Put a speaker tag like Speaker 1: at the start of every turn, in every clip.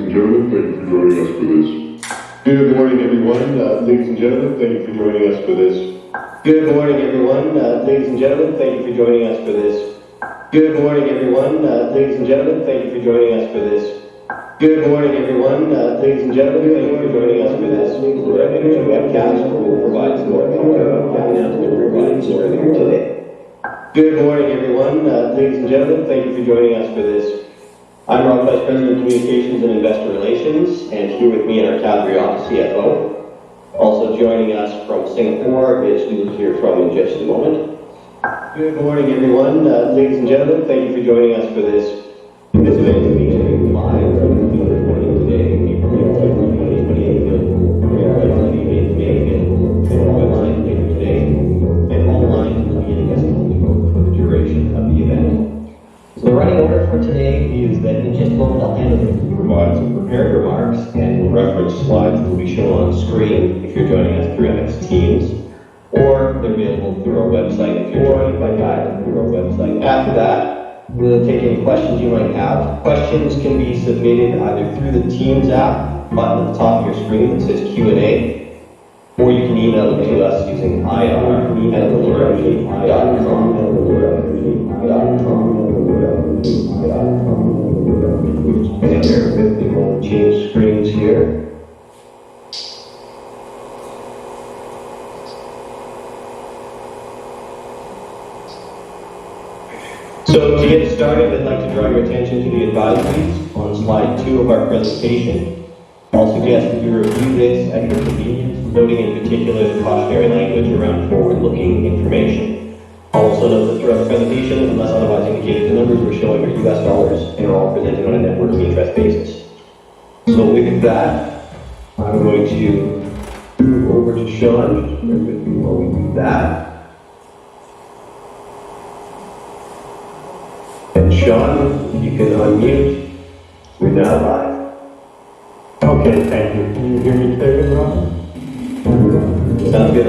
Speaker 1: and gentlemen, thank you for joining us for this. Good morning, everyone. Ladies and gentlemen, thank you for joining us for this.
Speaker 2: Good morning, everyone. Ladies and gentlemen, thank you for joining us for this. Good morning, everyone. Ladies and gentlemen, thank you for joining us for this. Good morning, everyone. Ladies and gentlemen, thank you for joining us for this. The energy webcast will provide some more color on the announcement we're providing earlier today. Good morning, everyone. Ladies and gentlemen, thank you for joining us for this. I'm Rob, Vice President of Communications and Investor Relations, and here with me in our Calgary office, CFO. Also joining us from Singapore is who we'll hear from in just a moment. Good morning, everyone. Ladies and gentlemen, thank you for joining us for this. This event is being streamed live from the recording today, April 18th, 2028. And our website later today. And all lines will be in listen-only mode for the duration of the event. So the running order for today is that in just a moment I'll hand over to provide some prepared remarks and we'll reference slides that will be shown on screen if you're joining us through MS Teams, or they're available through our website if you're joining by guide through our website. After that, we'll take any questions you might have. Questions can be submitted either through the Teams app, button at the top of your screen that says Q&A, or you can email them to us using ir@liberty.com. And bear with me, we'll change screens here. So to get started, I'd like to draw your attention to the advisories on slide 2 of our presentation. I'll suggest that you review this at your convenience, noting in particular the cautionary language around forward-looking information. I'll also note that throughout the presentation, unless otherwise indicated, the numbers we're showing are US dollars and are all presented on a net working interest basis. So with that, I'm going to move over to Sean. Bear with me while we do that. And Sean, if you can unmute, we're now live.
Speaker 3: Okay, thank you. Can you hear me clearly, Rob?
Speaker 2: Sounds good.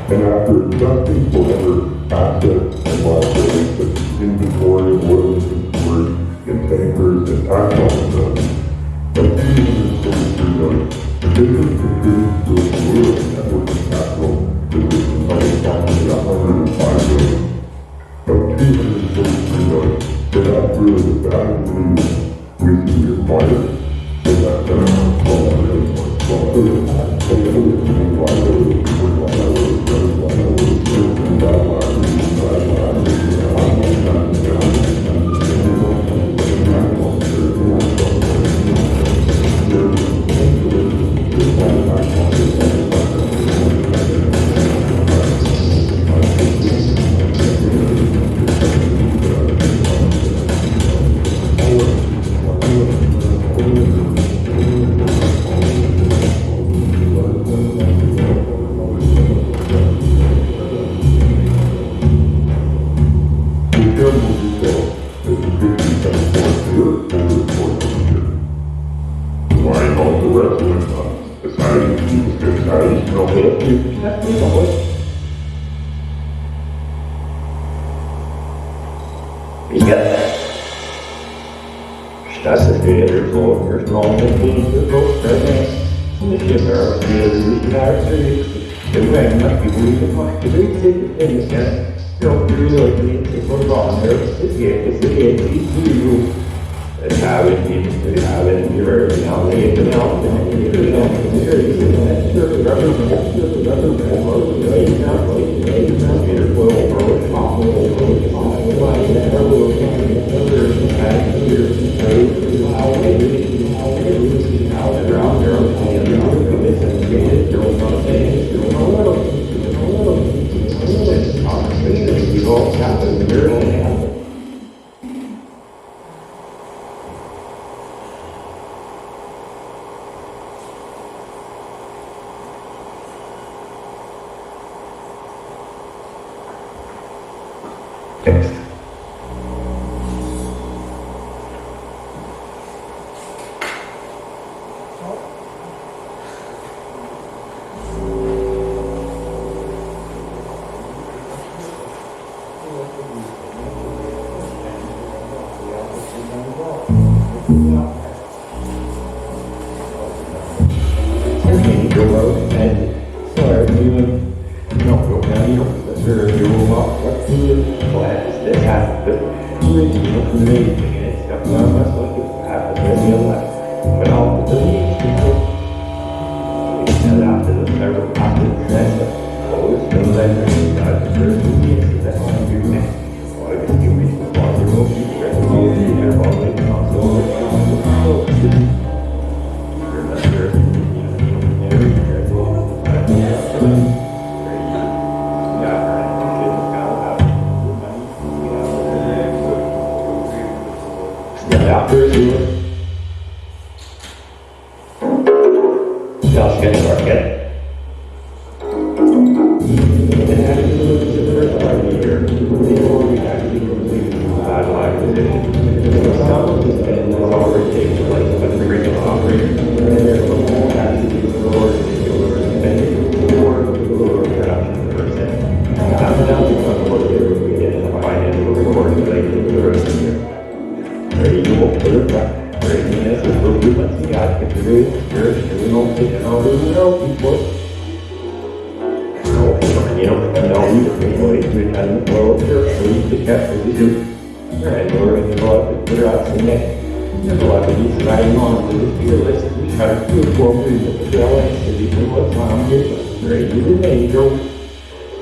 Speaker 1: And after adjusting for other assets and liabilities such as inventory, oil inventory, and tankers and tax on of $243 million, the business contributes to a fluid net working capital position of approximately $105 million. Of $243 million, so that's really the value we required. So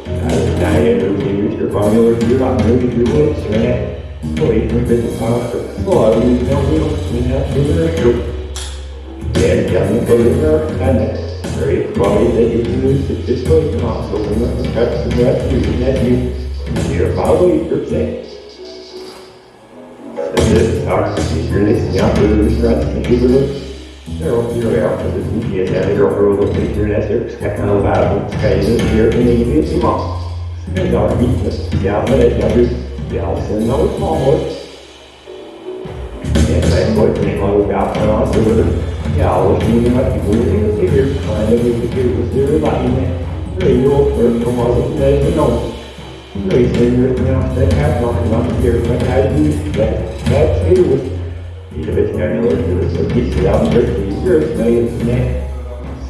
Speaker 1: that's
Speaker 3: 나의 의지를 방역을 들어가는 의지를 시간에 소위 분배도 방학을 소화를 명으로 그냥 쭉 대한민국 거리가 가는 very probably that you can lose the fiscal so we're not going to have to that you're probably your thing. This is our you're listening out to the restaurants and you will you're out to the media that you're over the internet there's kind of about kind of here in the evening and our business yeah but it's every yeah so no it's all and that's what we all about and also yeah I was meeting up people who figure kind of we figure was there about really real from all the days you know really figure that have nothing up here but I do that's it was it's kind of like so keeps it out there for years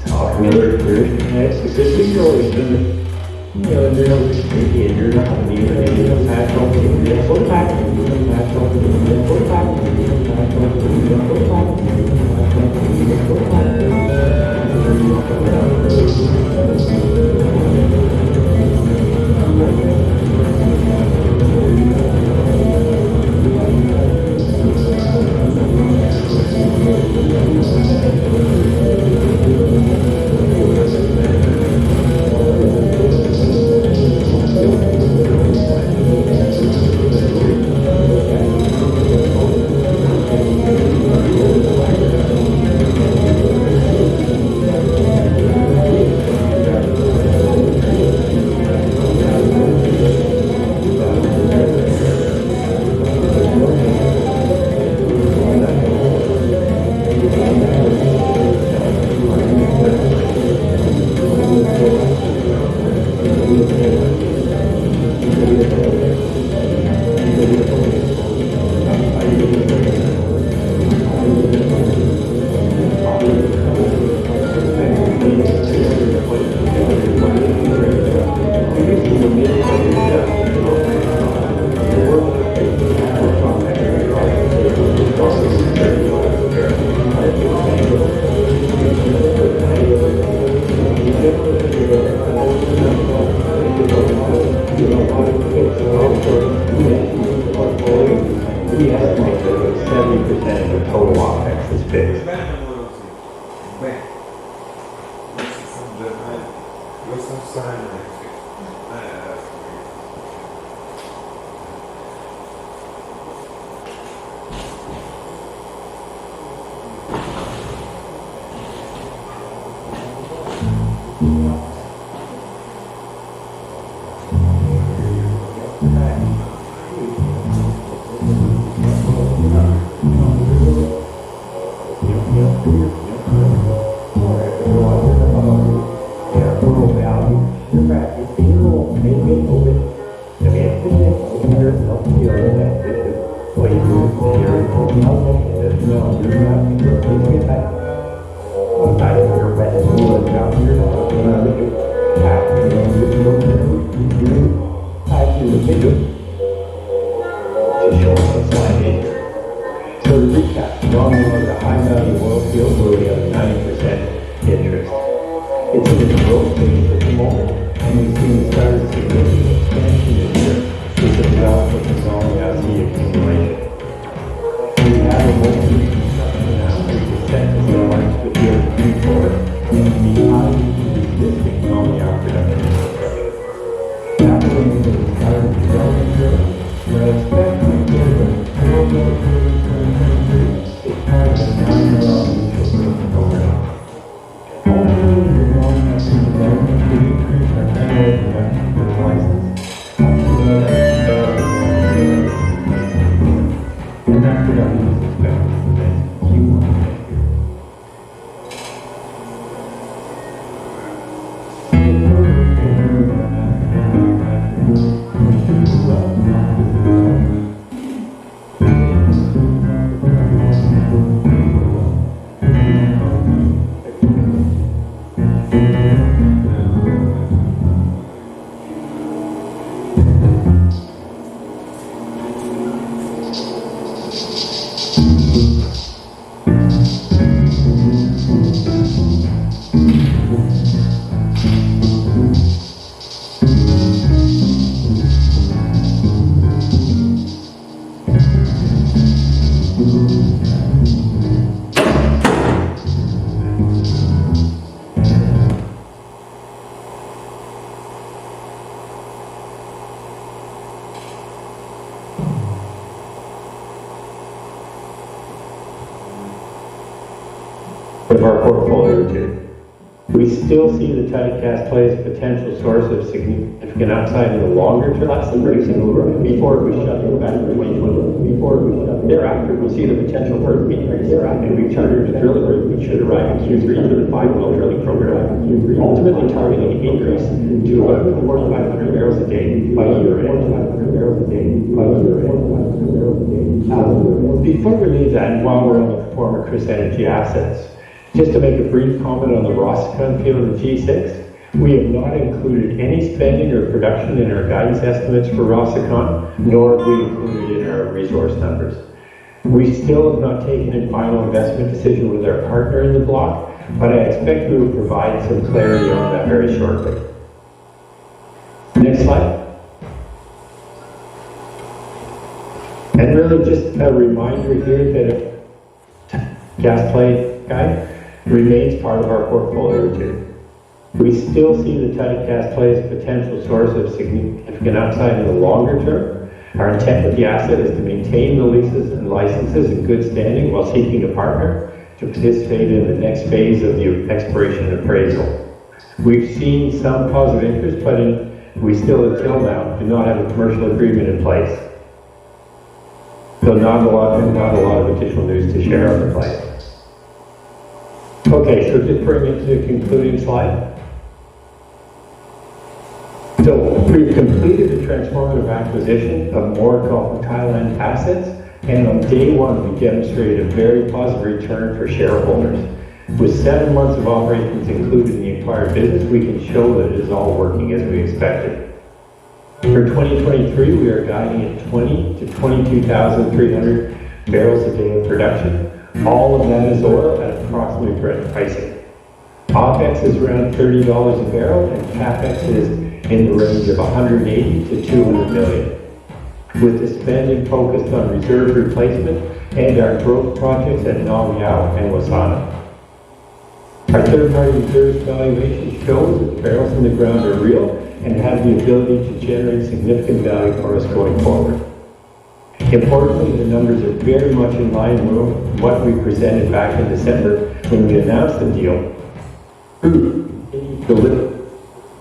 Speaker 3: so Miller that's because you're always been you're not going to be able to do that for the fact we estimate that about 70% of the total OPEX is fixed. So to recap, Romeo is a high-value oil field where we have 90% interest. It's in its growth phase at the moment, and we've seen the start of significant expansion this year with the development of zone as the accumulation. We have a multi-construction now, which is set to be launched with the earth for and to be highly resistant on the production. Capital into the start of development here, we're expecting to get of our portfolio too. We still see the tight gas play as a potential source of significant upside in the longer term. That's the producing before we shut it back in 2020. Before we shut it. Thereafter, we see the potential for a thereafter we chartered a drilling rig, which should arrive in Q3 for the 5-well drilling program. Ultimately targeting an increase to about 4,500 barrels a day by year-end. Before we leave that, and while we're on the former Chris Energy assets, just to make a brief comment on the Rossicon field of G6, we have not included any spending or production in our guidance estimates for Rossicon, nor have we included in our resource numbers. We still have not taken a final investment decision with our partner in the block, but I expect we will provide some clarity on that very shortly. Next slide. And really just a reminder here that gas play guy remains part of our portfolio too. We still see the tight gas play as a potential source of significant upside in the longer term. Our intent with the asset is to maintain the leases and licenses in good standing while seeking a partner to participate in the next phase of the exploration and appraisal. We've seen some positive interest, but we still, until now, do not have a commercial agreement in place. So not a lot of additional news to share on the play. Okay, so just bring it to the concluding slide. So we've completed the transformative acquisition of more Gulf of Thailand assets, and on day one we demonstrated a very positive return for shareholders. With 7 months of operations included in the acquired business, we can show that it is all working as we expected. For 2023, we are guiding at 20 to 22,300 barrels a day of production. All of that is oil at approximately Brent pricing. OPEX is around $30 a barrel, and CAPEX is in the range of 180 to 200 million. With the spending focused on reserve replacement and our growth projects at Nong Yao and Wasana. Our third-party reserves valuation shows that the barrels in the ground are real and have the ability to generate significant value for us going forward. Importantly, the numbers are very much in line with what we presented back in December when we announced the deal. Deliver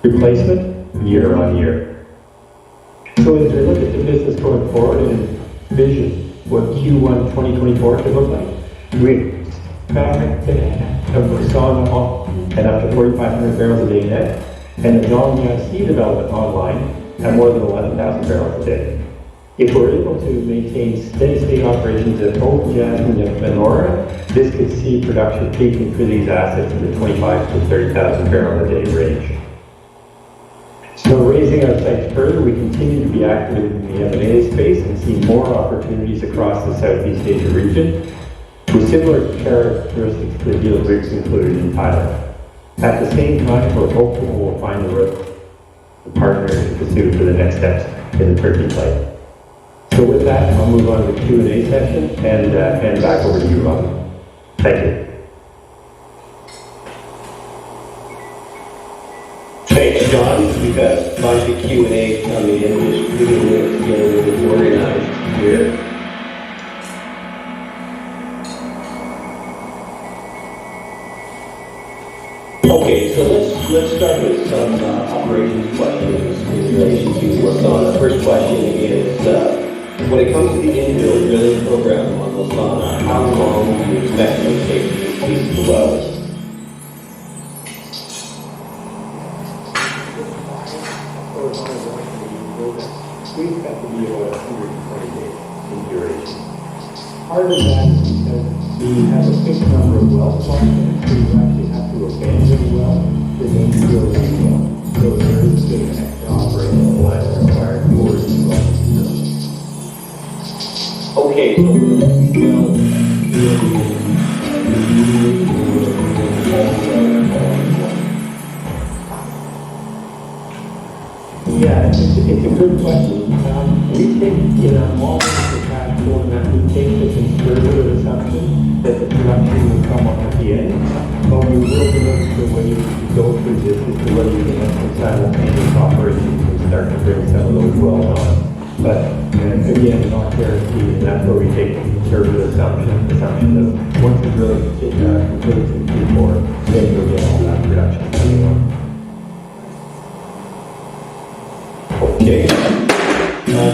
Speaker 3: replacement year on year. So as we look at the business going forward and envision what Q1 2024 could look like, we expect to have Wasana and up to 4,500 barrels a day net, and the Nong Yao Sea development online at more than 11,000 barrels a day. If we're able to maintain steady-state operations at both Jasmine and Menorah, this could see production peaking for these assets in the 25 to 30,000 barrel a day range. So raising our sights further, we continue to be active in the M&A space and see more opportunities across the Southeast Asia region with similar characteristics to the deals we've concluded in Thailand. At the same time, we're hopeful we'll find the partner to pursue for the next steps in the Turkey play. So with that, I'll move on to the Q&A session and hand back over to you, Rob. Thank you.
Speaker 2: Thanks, John. We've got a bunch of Q&A coming in. Just getting it a little bit organized here. Okay, so let's start with some operations questions in relation to Wasana. First question is, when it comes to the infill drilling program on Wasana, how long do you expect it to take to complete the wells?
Speaker 3: We expect to be about 120 days in duration. Part of that is because we have a fixed number of wells projects, so you actually have to abandon a well to then drill a new well. So there is a bit of an extra operating time required for new wells.
Speaker 2: Okay, so
Speaker 3: yeah, it's a good question. We take, in our model for cash flow, that we take the conservative assumption that the production will come up at the end, but we will be looking for ways to go through this as to whether we can have some simultaneous operations and start to bring some of those wells on But again, not guaranteed, and that's where we take a conservative assumption of once it's really completes in Q4, then you'll get all that production coming on.
Speaker 2: Okay.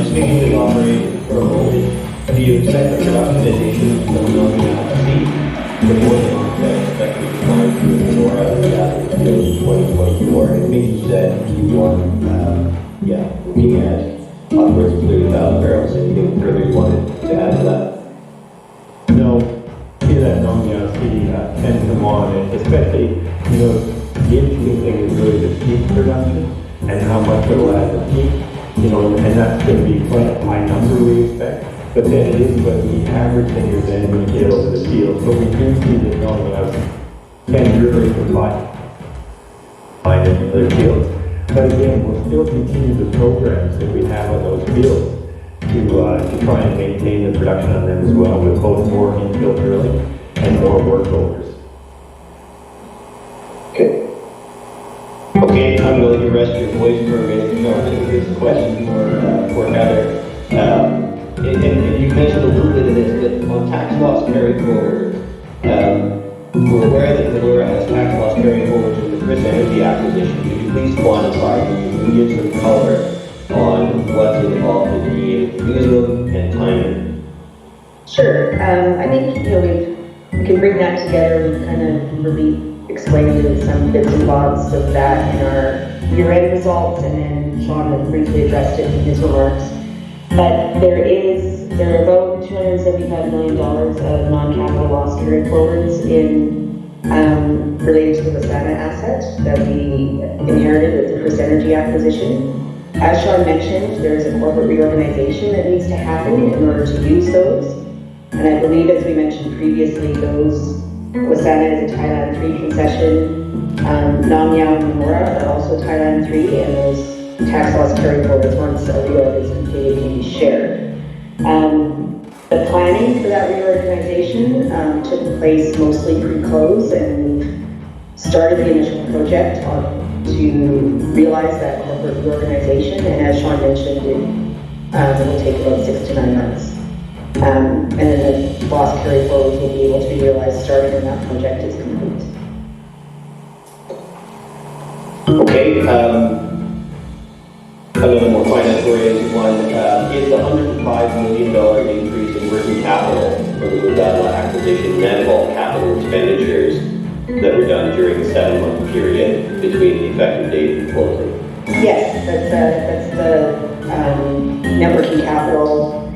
Speaker 2: Speaking of operations for a moment, do you expect the production additions from the more than offset expected decline through the Nora in 2024? I think you said Q1, looking at upwards of 30,000 barrels. Anything further you wanted to add to that?
Speaker 3: No, see that Nong-Yao can come on, and especially, the interesting thing is really the peak production and how much it'll add to peak, and that's going to be quite a high number we expect. But then it is going to be average that you're then going to get over the field. So we do see that Nong-Yao can really provide in other fields. But again, we'll still continue the programs that we have on those fields to try and maintain the production on them as well, with both more infill drilling and more workovers.
Speaker 2: Okay, I'm going to rest your voice for a minute. Here's a question for Heather. And you mentioned a little bit of this, but on tax loss carry forward, we're aware that Medora has tax loss carry forward in the Chris Energy acquisition. Could you please quantify and give some color on what's involved in the Ryuzo and timing?
Speaker 4: Sure. I think we can bring that together and kind of really explain some bits and bobs of that in our year-end results, and then Sean had briefly addressed it in his remarks. But there are about $275 million of non-capital loss carry forwards related to the Wasana asset that we inherited with the Chris Energy acquisition. As Sean mentioned, there is a corporate reorganization that needs to happen in order to use those. And I believe, as we mentioned previously, Wasana is a Thailand 3 concession. Nong-Yao and Memora are also Thailand 3, and those tax loss carry forwards, once a reorg is completed, can be shared. The planning for that reorganization took place mostly pre-close, and we've started the initial project to realize that corporate reorganization, and as Sean mentioned, it will take about 6 to 9 months. And then the loss carry forwards will be able to be realized starting when that project is complete.
Speaker 2: Okay, another more finance-oriented one. Is the $105 million increase in working capital for the Ljubljana acquisition net of all capital expenditures that were done during the 7-month period between the effective date and closing?
Speaker 4: Yes, that's the net working capital,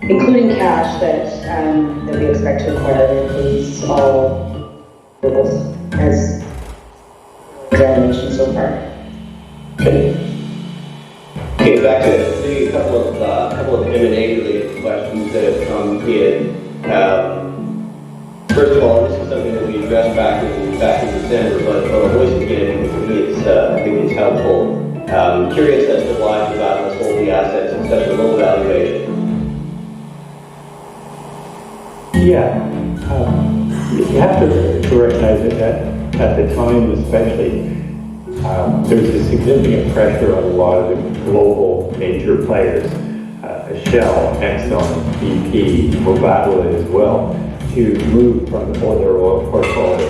Speaker 4: including cash that we expect to acquire. It includes all approvals as examination so far. Okay, back to maybe a couple of M&A related questions that have come in. First of all, this is something that we addressed back in December, but on a voice again, I think it's helpful. Curious as to why Ljubljana sold the assets at such a low valuation.
Speaker 3: Yeah, you have to recognize that at the time, especially. There's a significant pressure on a lot of the global major players, Shell, Exxon, BP, Mubadala as well, to move from their oil portfolio.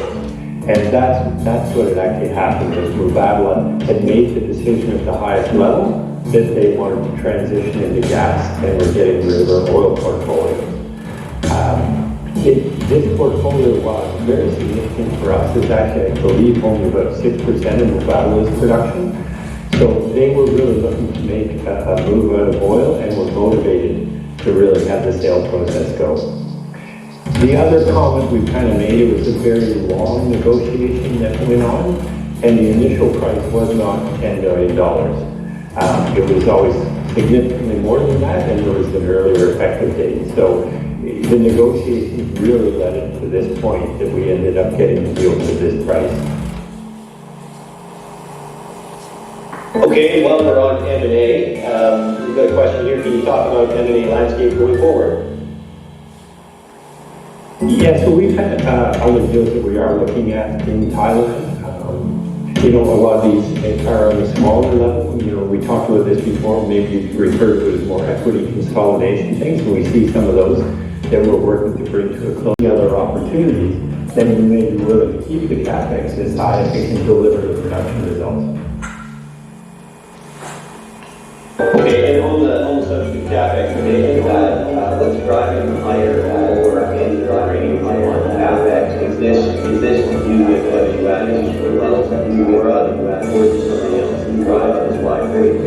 Speaker 3: And that's what had actually happened, is Mubadala had made the decision at the highest level that they wanted to transition into gas and were getting rid of their oil portfolio. This portfolio was very significant for us. It's actually, I believe, only about 6% of Mubadala's production. So they were really looking to make a move out of oil and were motivated to really have the sale process go. The other comment we kind of made, it was a very long negotiation that went on, and the initial price was not $10 million. It was always significantly more than that, and there was an earlier effective date. So the negotiations really led it to this point that we ended up getting the deal for this price.
Speaker 2: Okay, while we're on M&A, we've got a question here. Can you talk about M&A landscape going forward?
Speaker 3: Yeah, so we've had other deals that we are looking at in Thailand. You know, a lot of these are on the smaller level. You know, we talked about this before, maybe refer to it as more equity consolidation things, and we see some of those that we're working to bring to a close. The other opportunities, then we may be willing to keep the CapEx as high if it can deliver the production results.
Speaker 2: Okay, and on the subject of CapEx, what's driving the higher or is driving higher CapEx? Is this to do with what you added to the wells or is it something else to drive this wide rate?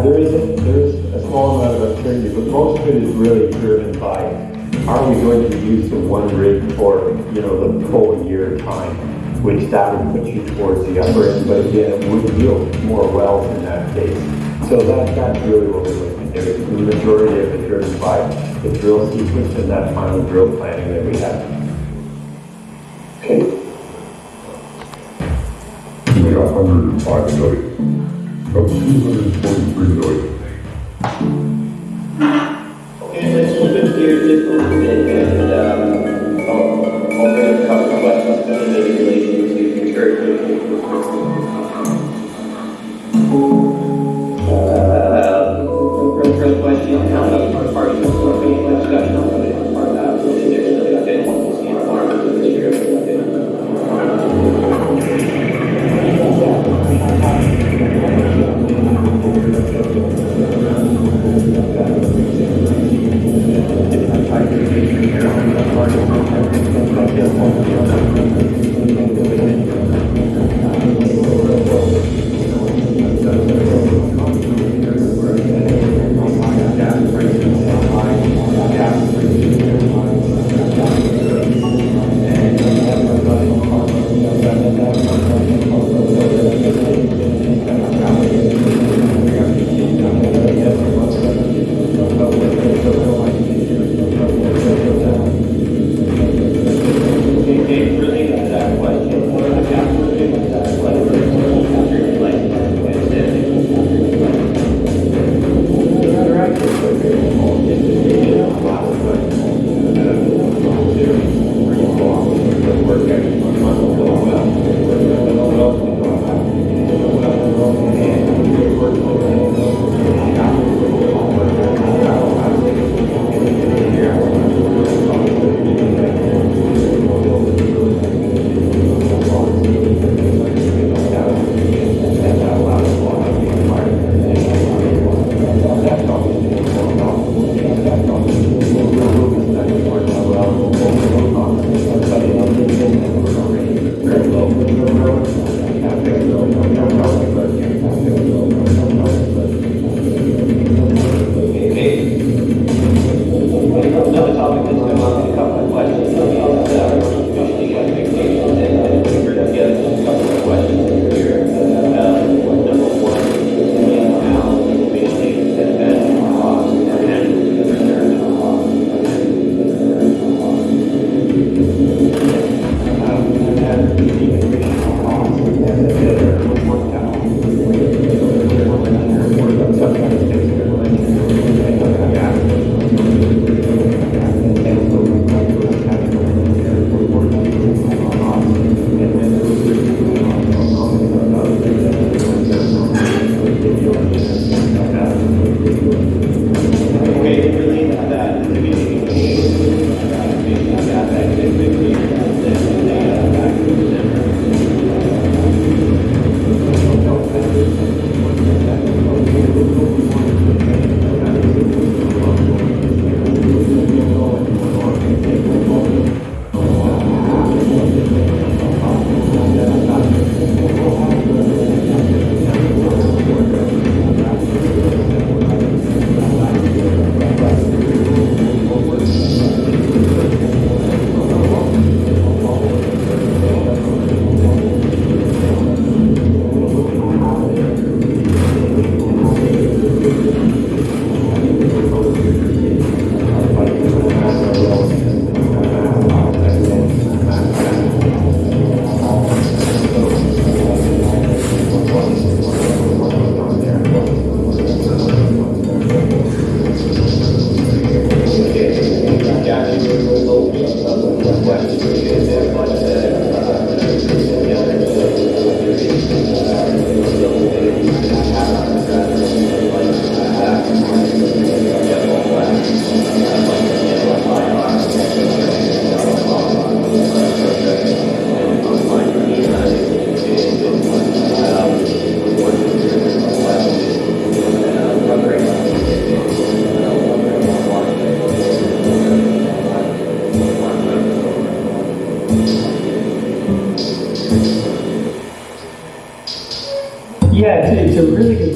Speaker 3: There is a small amount of uncertainty, but most of it is really driven by, are we going to use the one rig for, you know, the full year time, which that would put you towards the upper end, but again, it would yield more wells in that case. So that's really what we're looking at. The majority of it driven by the drill sequence and that final drill planning that we have.
Speaker 2: Okay.
Speaker 1: We got 105 million of 223 million.
Speaker 2: Okay, let's switch gears just a little bit and I'll bring a couple of questions that may be related to church. First question, how many parties are being discussed on the part of that? Is there something that you see in farmers this year?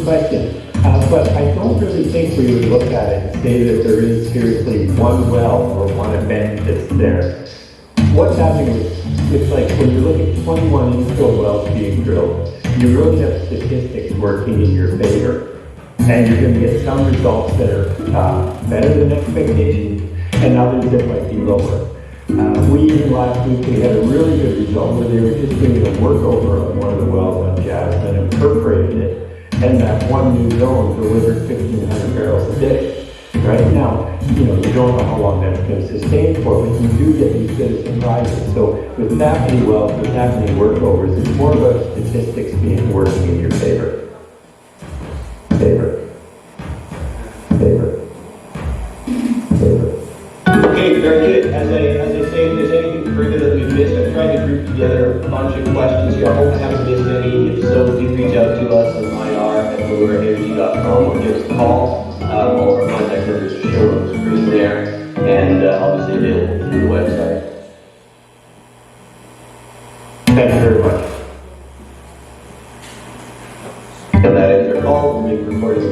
Speaker 3: good question. But I don't really think we would look at it and say that there is seriously one well or one event that's there. What's happening is like when you look at 21 infill wells being drilled, you really have statistics working in your favor, and you're going to get some results that are better than expectations, and others that might be lower. Even last week we had a really good result where they were just doing a workover on one of the wells on Jasmine and perforated it, and that one new zone delivered 1,500 barrels a day. Right now, you don't know how long that's going to sustain for, but you do get these bit of surprises. So with that many wells, with that many workovers, it's more about statistics being working in your favor.
Speaker 2: Okay, very good. As I say, if there's anything further that we've missed, I've tried to group together a bunch of questions here. I hope I haven't missed any. If so, do reach out to us at ir@bluearenergy.com or give us a call. All our contact numbers are shown on the screen there, and obviously available through the website.
Speaker 3: Thank you very much.
Speaker 2: And that ends our call. We'll make recording